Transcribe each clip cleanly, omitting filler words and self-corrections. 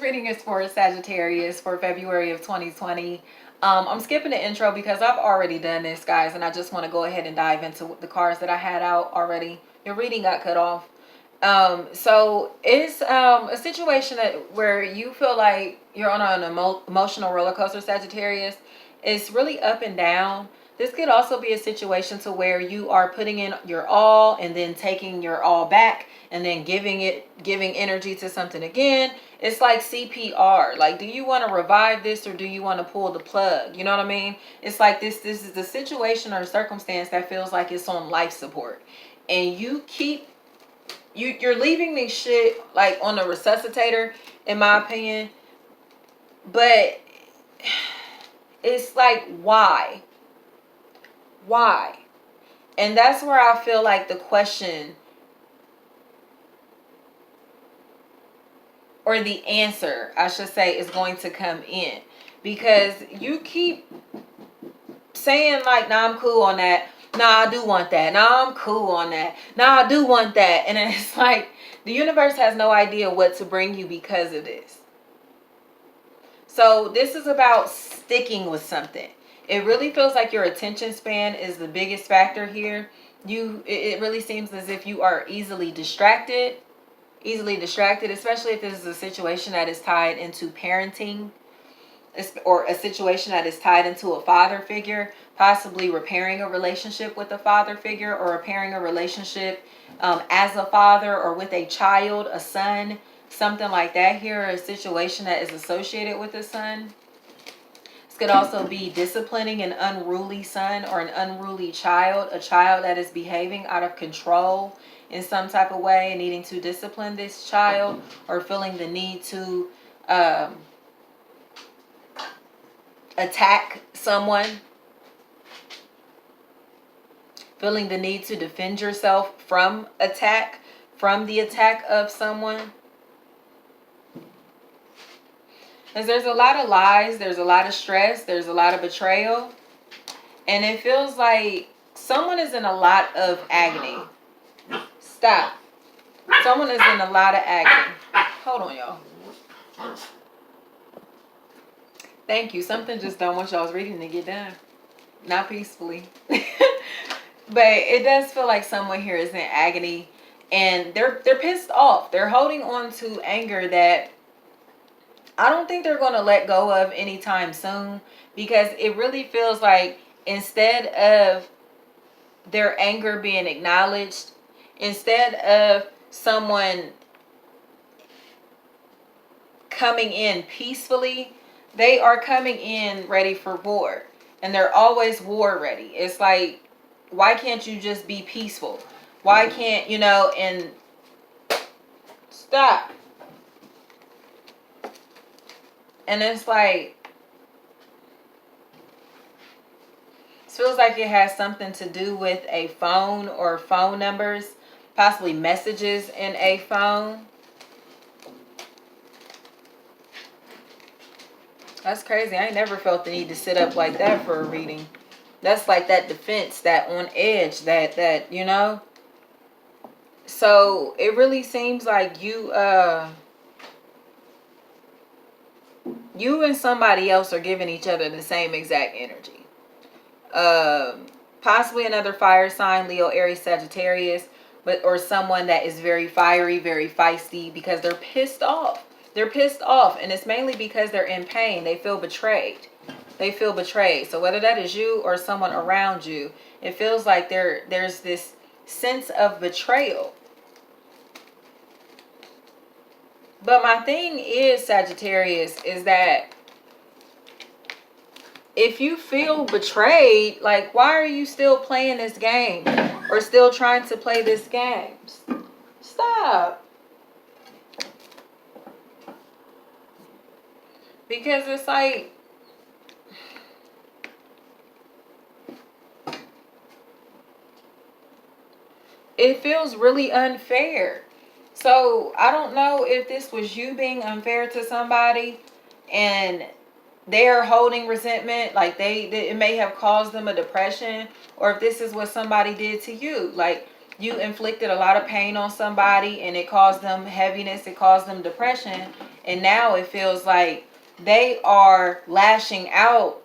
reading is for Sagittarius for February of 2020. I'm skipping the intro because I've already done this, guys, and I just want to go ahead and dive into the cards that I had out already. Your reading got cut off. So it's a situation where you feel like you're on an emotional roller coaster, Sagittarius. It's really up and down. This could also be a situation to where you are putting in your all and then taking your all back and then giving energy to something again. It's like CPR. Like, do you want to revive this or do you want to pull the plug? You know what I mean? It's like this is the situation or circumstance that feels like it's on life support. And you're leaving this shit like on the resuscitator, in my opinion. But it's like, why? And that's where I feel like the question or the answer, I should say, is going to come in, because you keep saying like, nah, I'm cool on that, nah, I do want that, nah, I'm cool on that, nah, I do want that. And it's like the universe has no idea what to bring you because of this. So this is about sticking with something. It really feels like your attention span is the biggest factor here. It really seems as if you are easily distracted, especially if this is a situation that is tied into parenting, or a situation that is tied into a father figure, possibly repairing a relationship with a father figure, or repairing a relationship as a father or with a child, a son, something like that here, a situation that is associated with a son. This could also be disciplining an unruly son or an unruly child, a child that is behaving out of control in some type of way and needing to discipline this child, or feeling the need to attack someone, feeling the need to defend yourself from the attack of someone. Because there's a lot of lies, there's a lot of stress, there's a lot of betrayal, and it feels like someone is in a lot of agony. Stop. Someone is in a lot of agony. Hold on, y'all. Thank you. Something just don't want y'all's reading to get done. Not peacefully. But it does feel like someone here is in agony, and they're pissed off. They're holding on to anger that I don't think they're going to let go of anytime soon, because it really feels like instead of their anger being acknowledged, instead of someone coming in peacefully, they are coming in ready for war. And they're always war ready. It's like, why can't you just be peaceful? Why can't, and stop. And it's like, it feels like it has something to do with a phone or phone numbers, possibly messages in a phone. That's crazy. I ain't never felt the need to sit up like that for a reading. That's like that defense, that on edge, that So it really seems like you and somebody else are giving each other the same exact energy. Possibly another fire sign, Leo, Aries, Sagittarius, or someone that is very fiery, very feisty, because they're pissed off. They're pissed off, and it's mainly because they're in pain. They feel betrayed. So whether that is you or someone around you, it feels like there's this sense of betrayal. But my thing is, Sagittarius, is that if you feel betrayed, like, why are you still playing this game or still trying to play this game? Stop. Because it's like, it feels really unfair. So I don't know if this was you being unfair to somebody and they're holding resentment, like it may have caused them a depression, or if this is what somebody did to you, like you inflicted a lot of pain on somebody and it caused them heaviness, it caused them depression, And now it feels like they are lashing out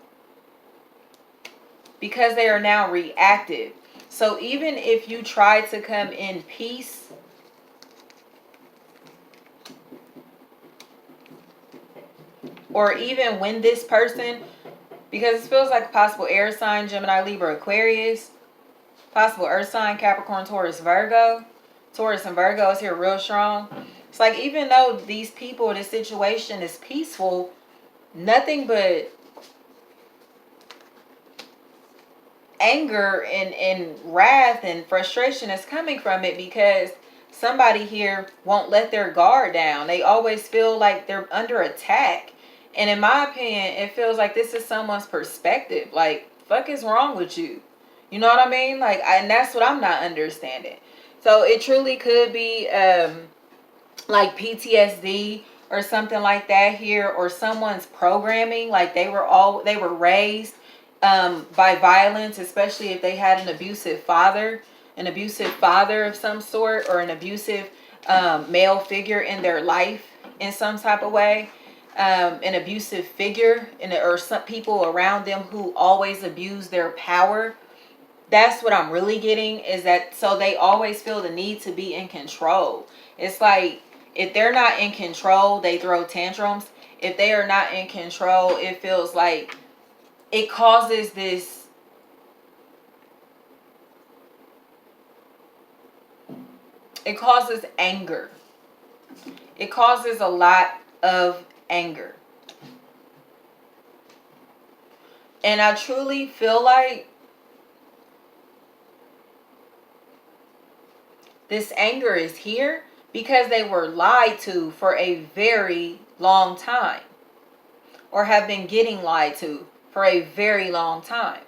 because they are now reactive. So even if you try to come in peace, or even when this person, because it feels like a possible air sign, Gemini, Libra, Aquarius, possible earth sign, Capricorn, Taurus, Virgo. Taurus and Virgo is here real strong. It's like even though these people, this situation is peaceful, nothing but anger and wrath and frustration is coming from it, because somebody here won't let their guard down. They always feel like they're under attack. And in my opinion, it feels like this is someone's perspective. Like, fuck is wrong with you? You know what I mean? Like, and that's what I'm not understanding. So it truly could be like PTSD or something like that here, or someone's programming. Like they were raised by violence, especially if they had an abusive father of some sort, or an abusive male figure in their life in some type of way. An abusive figure or some people around them who always abuse their power. That's what I'm really getting, is that so they always feel the need to be in control. It's like if they're not in control, they throw tantrums. If they are not in control, it feels like it causes this anger. It causes a lot of anger. And I truly feel like this anger is here because they were lied to for a very long time, or have been getting lied to for a very long time,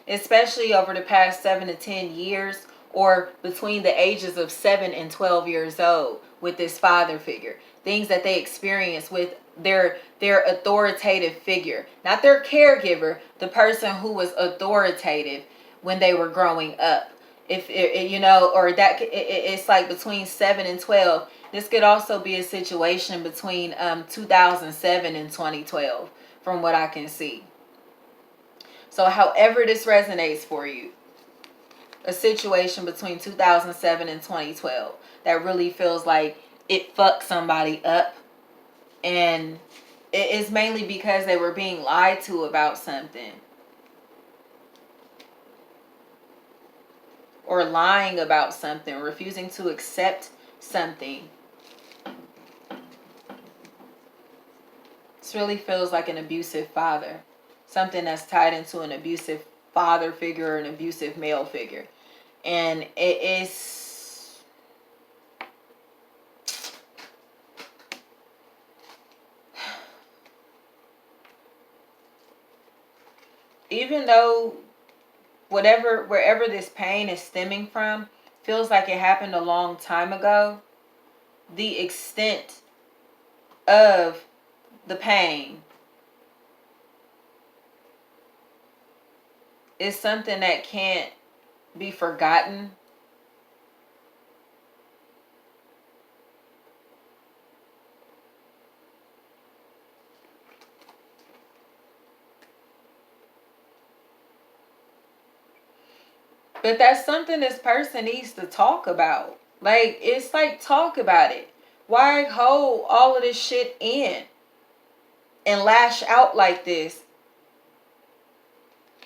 especially over the past 7 to 10 years, or between the ages of 7 and 12 years old, with this father figure. Things that they experience with their authoritative figure, not their caregiver, the person who was authoritative when they were growing up. If you know, or that it's like between 7 and 12. This could also be a situation between 2007 and 2012, from what I can see. So however this resonates for you, a situation between 2007 and 2012 that really feels like it fucked somebody up, and it is mainly because they were being lied to about something, or lying about something, refusing to accept something. This really feels like an abusive father. Something that's tied into an abusive father figure, or an abusive male figure. And it is... even though wherever this pain is stemming from feels like it happened a long time ago, the extent of the pain is something that can't be forgotten. But that's something this person needs to talk about. Like, it's like, talk about it. Why hold all of this shit in and lash out like this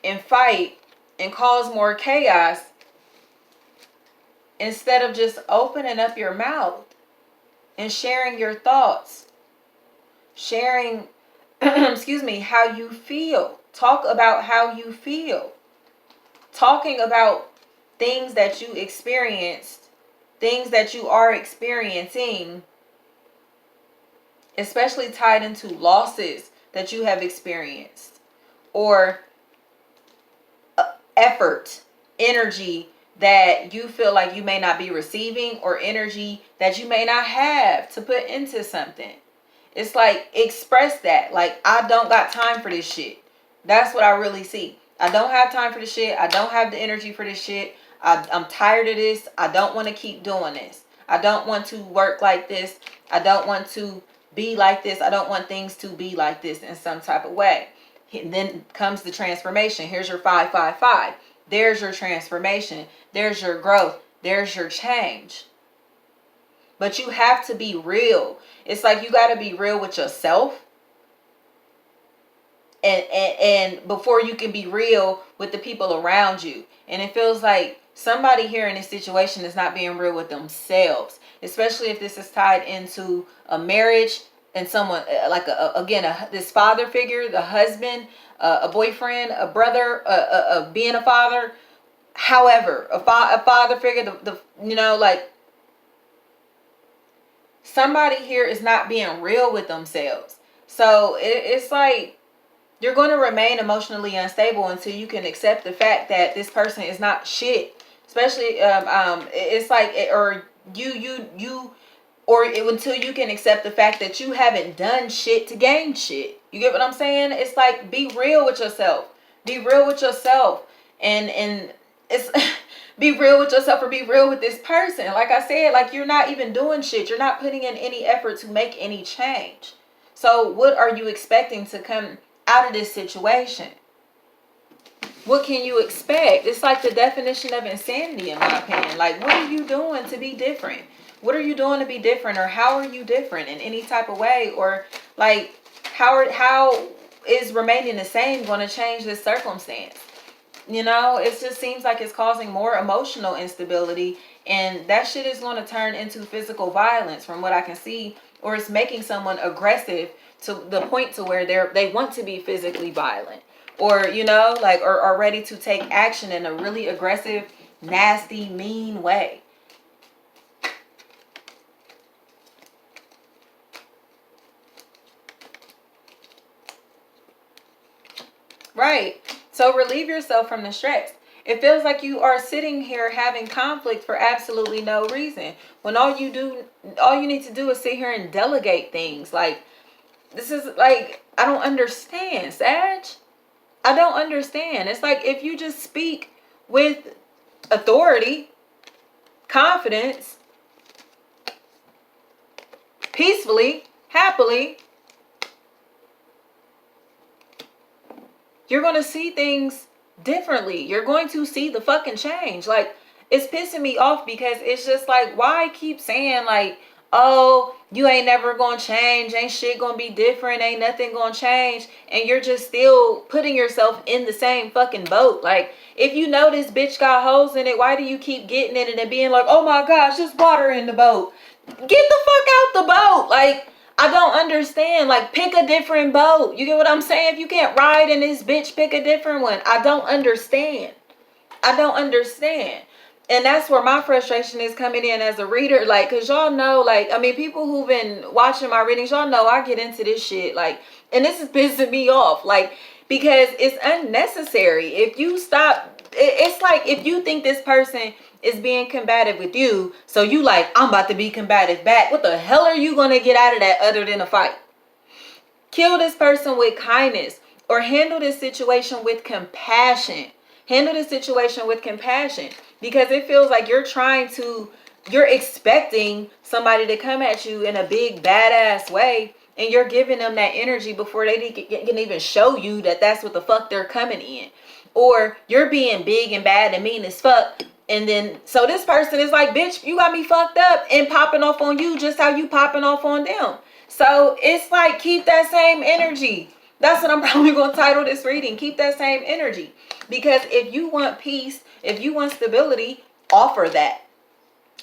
and fight and cause more chaos, instead of just opening up your mouth and sharing your thoughts, sharing excuse me, how you feel. Talk about how you feel. Talking about things that you experienced, things that you are experiencing, especially tied into losses that you have experienced, or effort, energy that you feel like you may not be receiving, or energy that you may not have to put into something. It's like, express that. Like, I don't got time for this shit. That's what I really see. I don't have time for this shit. I don't have the energy for this shit. I'm tired of this. I don't want to keep doing this. I don't want to work like this. I don't want to be like this. I don't want things to be like this in some type of way. And then comes the transformation. Here's your 555. There's your transformation. There's your growth. There's your change. But you have to be real. It's like you got to be real with yourself. And before you can be real with the people around you. And it feels like somebody here in this situation is not being real with themselves, especially if this is tied into a marriage and someone like this father figure, the husband, a boyfriend, a brother, being a father. However, a father figure, like somebody here is not being real with themselves. So it's like you're going to remain emotionally unstable until you can accept the fact that this person is not shit. Especially, it's like, until you can accept the fact that you haven't done shit to gain shit. You get what I'm saying? It's like, be real with yourself. Be real with yourself. And it's be real with yourself or be real with this person. Like I said, like you're not even doing shit. You're not putting in any effort to make any change. So what are you expecting to come out of this situation? What can you expect? It's like the definition of insanity, in my opinion. Like, what are you doing to be different? What are you doing to be different? Or how are you different in any type of way? Or like, how is remaining the same going to change this circumstance? You know, it just seems like it's causing more emotional instability, and that shit is going to turn into physical violence from what I can see, or it's making someone aggressive to the point to where they want to be physically violent, or or are ready to take action in a really aggressive, nasty, mean way. Right. So relieve yourself from the stress. It feels like you are sitting here having conflict for absolutely no reason, when all you need to do is sit here and delegate things. Like, this is like, I don't understand, Sag. I don't understand. It's like, if you just speak with authority, confidence, peacefully, happily, you're going to see things differently. You're going to see the fucking change. Like, it's pissing me off because it's just like, why keep saying like, oh, you ain't never gonna change, ain't shit gonna be different, ain't nothing gonna change, and you're just still putting yourself in the same fucking boat. Like, if you know this bitch got holes in it, why do you keep getting in it and being like, oh my gosh, there's water in the boat? Get the fuck out the boat. Like, I don't understand. Like, pick a different boat. You get what I'm saying? If you can't ride in this bitch, pick a different one. I don't understand. I don't understand. And that's where my frustration is coming in as a reader. Like, because y'all know, like, I mean, people who've been watching my readings, y'all know I get into this shit. Like, and this is pissing me off. Like, because it's unnecessary. If you stop, it's like if you think this person is being combative with you, so you like, I'm about to be combative back. What the hell are you going to get out of that other than a fight? Kill this person with kindness, or handle this situation with compassion. Handle the situation with compassion, because it feels like you're expecting somebody to come at you in a big badass way, and you're giving them that energy before they can even show you that that's what the fuck they're coming in. Or you're being big and bad and mean as fuck, and then so this person is like, bitch, you got me fucked up, and popping off on you just how you popping off on them. So it's like, keep that same energy. That's what I'm probably going to title this reading. Keep that same energy. Because if you want peace, if you want stability, offer that.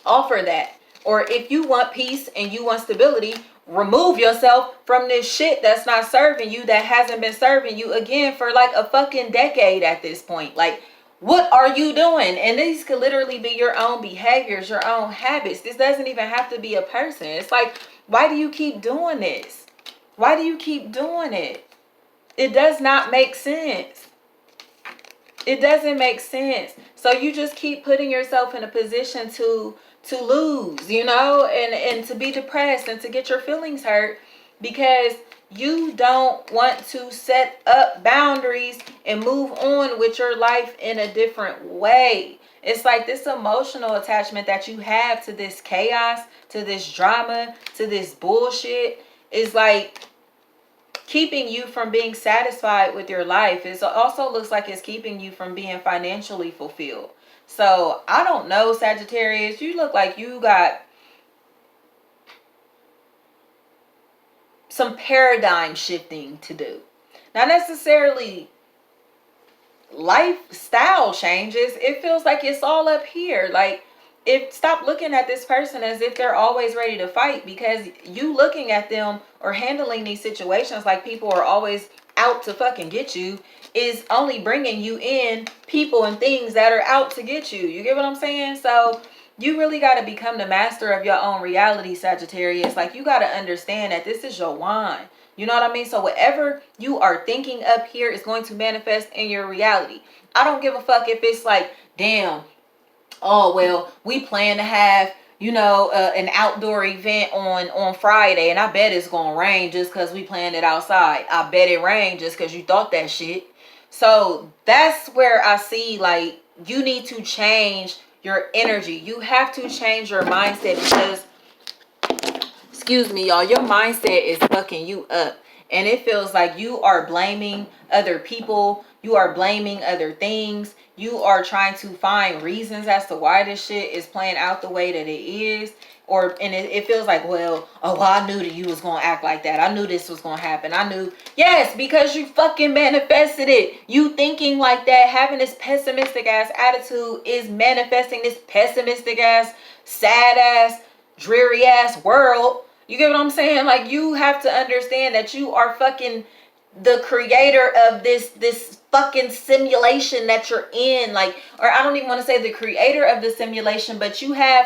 Offer that. Or if you want peace and you want stability, remove yourself from this shit that's not serving you, that hasn't been serving you again for like a fucking decade at this point. Like, what are you doing? And these could literally be your own behaviors, your own habits. This doesn't even have to be a person. It's like, why do you keep doing this? Why do you keep doing it? It does not make sense. It doesn't make sense. So you just keep putting yourself in a position to lose, and to be depressed and to get your feelings hurt, because you don't want to set up boundaries and move on with your life in a different way. It's like this emotional attachment that you have to this chaos, to this drama, to this bullshit. is like keeping you from being satisfied with your life. It also looks like it's keeping you from being financially fulfilled. So I don't know, Sagittarius, you look like you got some paradigm shifting to do. Not necessarily lifestyle changes. It feels like it's all up here. Like, stop looking at this person as if they're always ready to fight, because you looking at them or handling these situations like people are always out to fucking get you is only bringing you in people and things that are out to get you. You get what I'm saying? So you really got to become the master of your own reality, Sagittarius. Like, you got to understand that this is your wine. You know what I mean? So whatever you are thinking up here is going to manifest in your reality. I don't give a fuck if it's like, damn, oh, well, we plan to have, you know, an outdoor event on Friday, and I bet it's going to rain just because we planned it outside. I bet it rained just because you thought that shit. So that's where I see, like, you need to change your energy. You have to change your mindset, because, excuse me, y'all, your mindset is fucking you up. And it feels like you are blaming other people. You are blaming other things. You are trying to find reasons as to why this shit is playing out the way that it is. And it feels like, well, I knew that you was going to act like that. I knew this was going to happen. I knew. Yes, because you fucking manifested it. You thinking like that, having this pessimistic ass attitude is manifesting this pessimistic ass, sad ass, dreary ass world. You get what I'm saying? Like, you have to understand that you are fucking the creator of this fucking simulation that you're in. Like, or I don't even want to say the creator of the simulation, but you have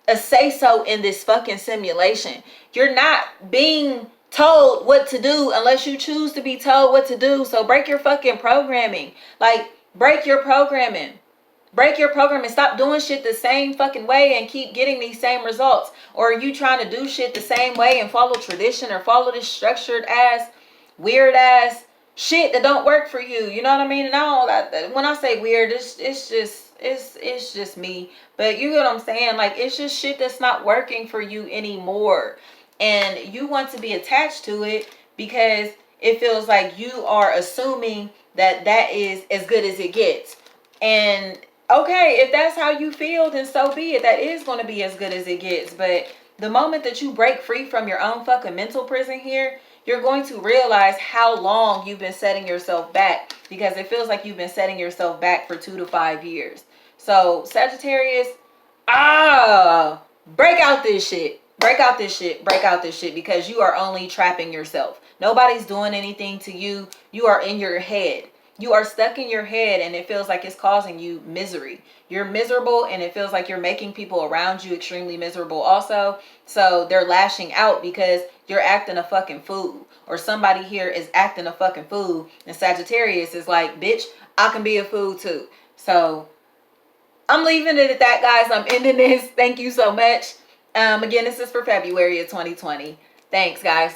a say-so in this fucking simulation. You're not being told what to do unless you choose to be told what to do. So break your fucking programming. Like, break your programming. Break your program and stop doing shit the same fucking way and keep getting these same results. Or are you trying to do shit the same way and follow tradition or follow this structured ass, weird ass shit that don't work for you? You know what I mean? And when I say weird, it's just me. But you get what I'm saying? Like, it's just shit that's not working for you anymore. And you want to be attached to it because it feels like you are assuming that that is as good as it gets. And okay, if that's how you feel, then so be it. That is going to be as good as it gets. But the moment that you break free from your own fucking mental prison here, you're going to realize how long you've been setting yourself back, because it feels like you've been setting yourself back for 2 to 5 years. So Sagittarius, break out this shit. Break out this shit. Break out this shit, because you are only trapping yourself. Nobody's doing anything to you. You are in your head. You are stuck in your head, and it feels like it's causing you misery. You're miserable, and it feels like you're making people around you extremely miserable also. So they're lashing out because you're acting a fucking fool, or somebody here is acting a fucking fool. And Sagittarius is like, bitch, I can be a fool too. So I'm leaving it at that, guys. I'm ending this. Thank you so much. Again, this is for February of 2020. Thanks, guys.